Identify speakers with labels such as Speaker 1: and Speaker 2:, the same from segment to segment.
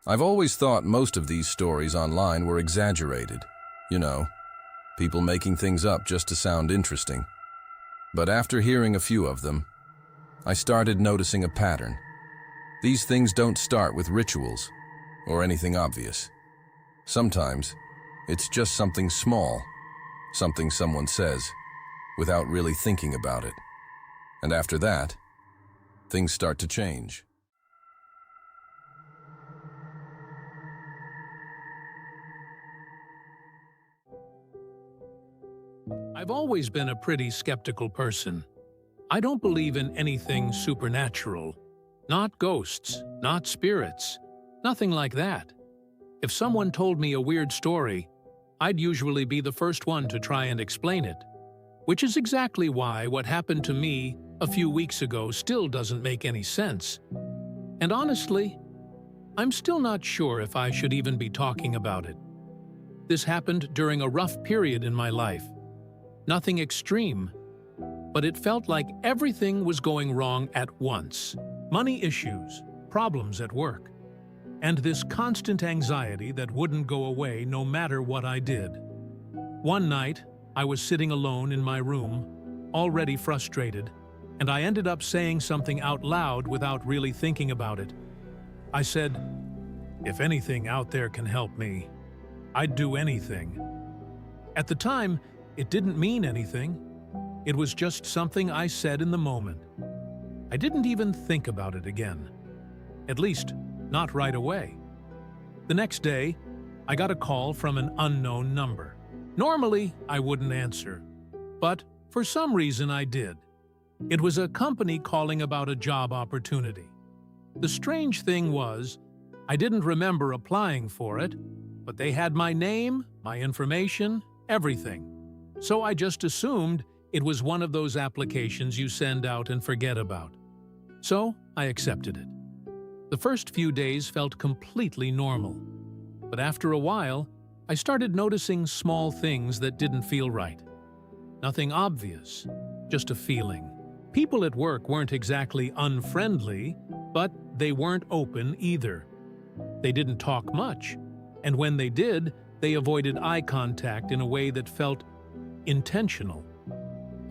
Speaker 1: I've always thought most of these stories online were exaggerated. You know, people making things up just to sound interesting. But after hearing a few of them, I started noticing a pattern. These things don't start with rituals or anything obvious. Sometimes, it's just something small, something someone says, without really thinking about it. And after that, things start to change.
Speaker 2: I've always been a pretty skeptical person. I don't believe in anything supernatural. Not ghosts, not spirits, nothing like that. If someone told me a weird story, I'd usually be the first one to try and explain it. Which is exactly why what happened to me a few weeks ago still doesn't make any sense. And honestly, I'm still not sure if I should even be talking about it. This happened during a rough period in my life. Nothing extreme, but it felt like everything was going wrong at once. Money issues, problems at work, and this constant anxiety that wouldn't go away no matter what I did. One night, I was sitting alone in my room, already frustrated, and I ended up saying something out loud without really thinking about it. I said, "If anything out there can help me, I'd do anything." At the time, it didn't mean anything. It was just something I said in the moment. I didn't even think about it again. At least, not right away. The next day, I got a call from an unknown number. Normally, I wouldn't answer, but for some reason I did. It was a company calling about a job opportunity. The strange thing was, I didn't remember applying for it, but they had my name, my information, everything. So I just assumed it was one of those applications you send out and forget about. So I accepted it. The first few days felt completely normal. But after a while, I started noticing small things that didn't feel right. Nothing obvious, just a feeling. People at work weren't exactly unfriendly, but they weren't open either. They didn't talk much, and when they did, they avoided eye contact in a way that felt intentional.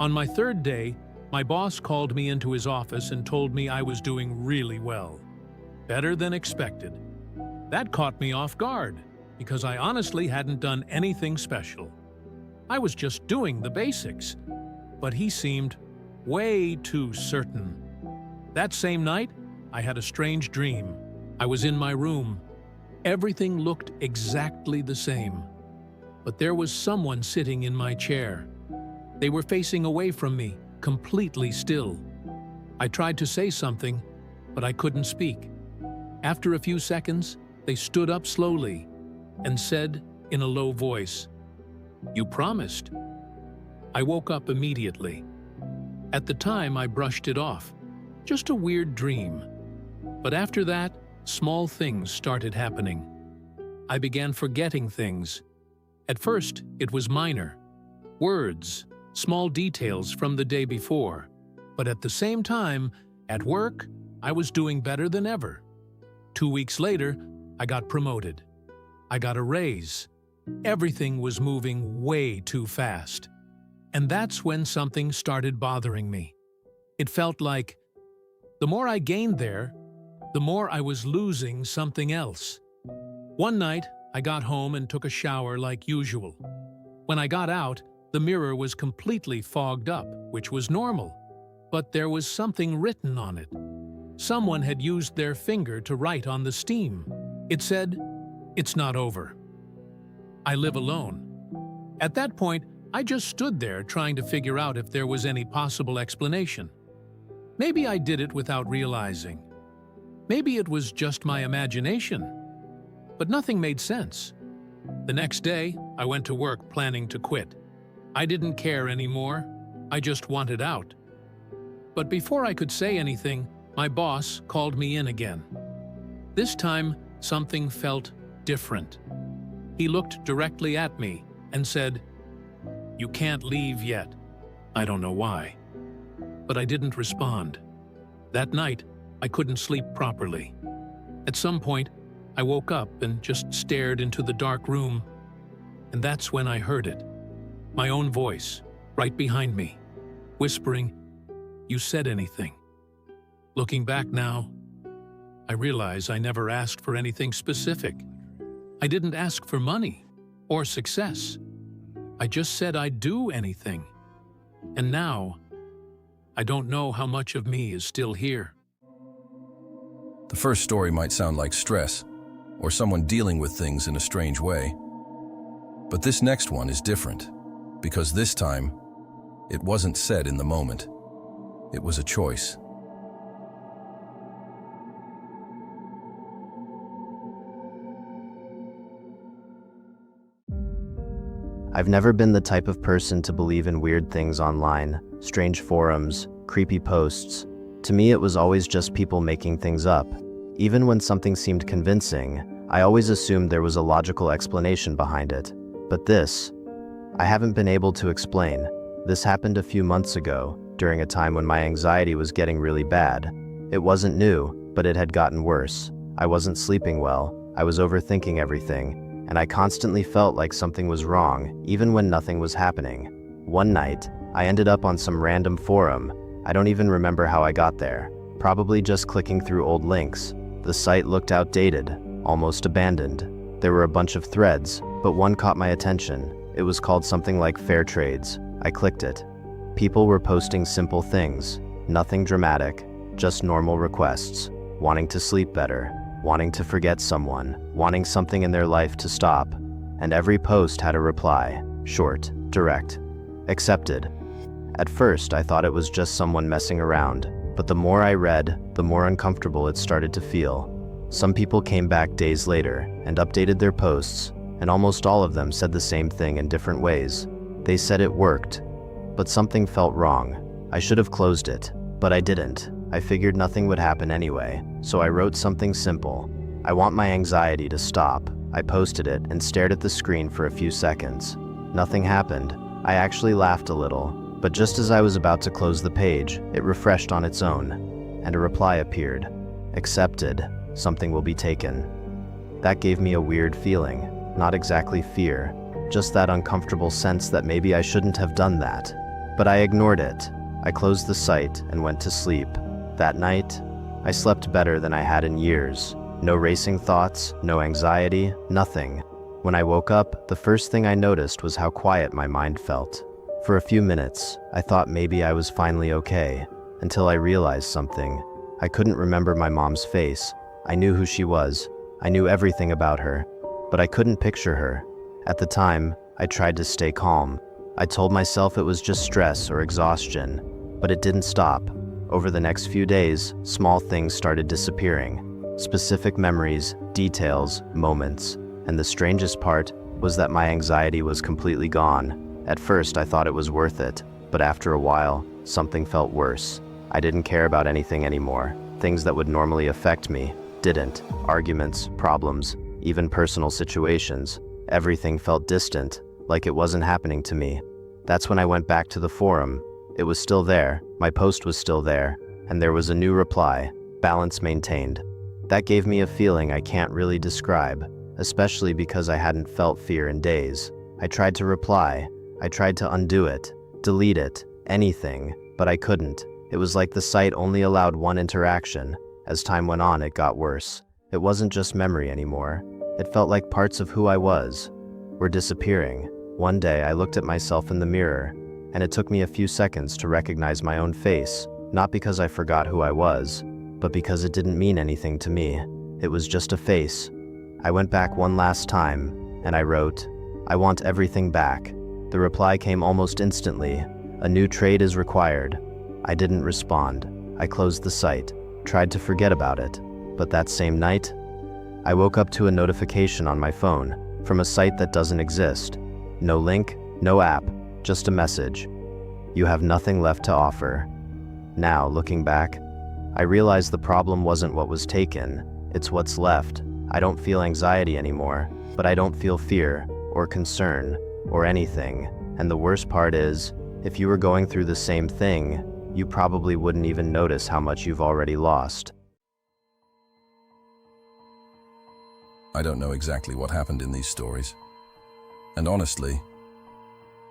Speaker 2: On my third day, my boss called me into his office and told me I was doing really well. Better than expected. That caught me off guard, because I honestly hadn't done anything special. I was just doing the basics, but he seemed way too certain. That same night, I had a strange dream. I was in my room. Everything looked exactly the same, but there was someone sitting in my chair. They were facing away from me, completely still. I tried to say something, but I couldn't speak. After a few seconds, they stood up slowly and said in a low voice, "You promised." I woke up immediately. At the time, I brushed it off. Just a weird dream. But after that, small things started happening. I began forgetting things. At first, it was minor. Words, small details from the day before. But at the same time, at work, I was doing better than ever. 2 weeks later, I got promoted. I got a raise. Everything was moving way too fast. And that's when something started bothering me. It felt like the more I gained there, the more I was losing something else. One night, I got home and took a shower like usual. When I got out, the mirror was completely fogged up, which was normal. But there was something written on it. Someone had used their finger to write on the steam. It said, "It's not over." I live alone. At that point, I just stood there trying to figure out if there was any possible explanation. Maybe I did it without realizing. Maybe it was just my imagination. But nothing made sense. The next day, I went to work planning to quit. I didn't care anymore. I just wanted out. But before I could say anything, my boss called me in again. This time, something felt different. He looked directly at me and said, "You can't leave yet." I don't know why. But I didn't respond. That night, I couldn't sleep properly. At some point, I woke up and just stared into the dark room, and that's when I heard it. My own voice, right behind me, whispering, "You said anything?" Looking back now, I realize I never asked for anything specific. I didn't ask for money or success. I just said I'd do anything. And now, I don't know how much of me is still here.
Speaker 1: The first story might sound like stress, or someone dealing with things in a strange way. But this next one is different, because this time, it wasn't said in the moment. It was a choice.
Speaker 3: I've never been the type of person to believe in weird things online, strange forums, creepy posts. To me, it was always just people making things up. Even when something seemed convincing, I always assumed there was a logical explanation behind it. But this, I haven't been able to explain. This happened a few months ago, during a time when my anxiety was getting really bad. It wasn't new, but it had gotten worse. I wasn't sleeping well, I was overthinking everything, and I constantly felt like something was wrong, even when nothing was happening. One night, I ended up on some random forum. I don't even remember how I got there. Probably just clicking through old links. The site looked outdated, almost abandoned. There were a bunch of threads, but one caught my attention. It was called something like Fair Trades. I clicked it. People were posting simple things, nothing dramatic, just normal requests. Wanting to sleep better, wanting to forget someone, wanting something in their life to stop. And every post had a reply, short, direct. Accepted. At first, I thought it was just someone messing around, but the more I read, the more uncomfortable it started to feel. Some people came back days later and updated their posts, and almost all of them said the same thing in different ways. They said it worked, but something felt wrong. I should have closed it, but I didn't. I figured nothing would happen anyway, so I wrote something simple. I want my anxiety to stop. I posted it and stared at the screen for a few seconds. Nothing happened. I actually laughed a little, but just as I was about to close the page, it refreshed on its own, and a reply appeared. Accepted. Something will be taken. That gave me a weird feeling. Not exactly fear, just that uncomfortable sense that maybe I shouldn't have done that. But I ignored it. I closed the site and went to sleep. That night, I slept better than I had in years. No racing thoughts, no anxiety, nothing. When I woke up, the first thing I noticed was how quiet my mind felt. For a few minutes, I thought maybe I was finally okay, until I realized something. I couldn't remember my mom's face. I knew who she was. I knew everything about her, but I couldn't picture her. At the time, I tried to stay calm. I told myself it was just stress or exhaustion, but it didn't stop. Over the next few days, small things started disappearing. Specific memories, details, moments, and the strangest part was that my anxiety was completely gone. At first, I thought it was worth it, but after a while, something felt worse. I didn't care about anything anymore. Things that would normally affect me didn't. Arguments, problems, even personal situations. Everything felt distant, like it wasn't happening to me. That's when I went back to the forum. It was still there, my post was still there, and there was a new reply, balance maintained. That gave me a feeling I can't really describe, especially because I hadn't felt fear in days. I tried to reply, I tried to undo it, delete it, anything, but I couldn't. It was like the site only allowed one interaction. As time went on, it got worse. It wasn't just memory anymore. It felt like parts of who I was were disappearing. One day, I looked at myself in the mirror, and it took me a few seconds to recognize my own face, not because I forgot who I was, but because it didn't mean anything to me. It was just a face. I went back one last time, and I wrote, "I want everything back." The reply came almost instantly. "A new trade is required." I didn't respond. I closed the site, tried to forget about it, but that same night, I woke up to a notification on my phone from a site that doesn't exist. No link, no app, just a message. "You have nothing left to offer." Now, looking back, I realized the problem wasn't what was taken, it's what's left. I don't feel anxiety anymore, but I don't feel fear, or concern, or anything. And the worst part is, if you were going through the same thing, you probably wouldn't even notice how much you've already lost.
Speaker 1: I don't know exactly what happened in these stories. And honestly,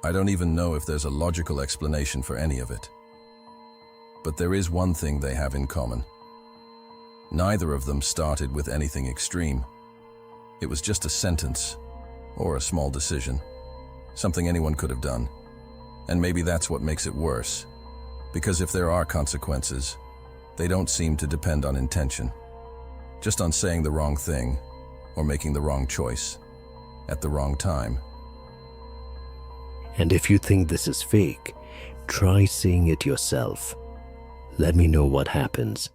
Speaker 1: I don't even know if there's a logical explanation for any of it. But there is one thing they have in common. Neither of them started with anything extreme. It was just a sentence, or a small decision, something anyone could have done. And maybe that's what makes it worse, because if there are consequences, they don't seem to depend on intention, just on saying the wrong thing, or making the wrong choice, at the wrong time.
Speaker 4: And if you think this is fake, try seeing it yourself. Let me know what happens.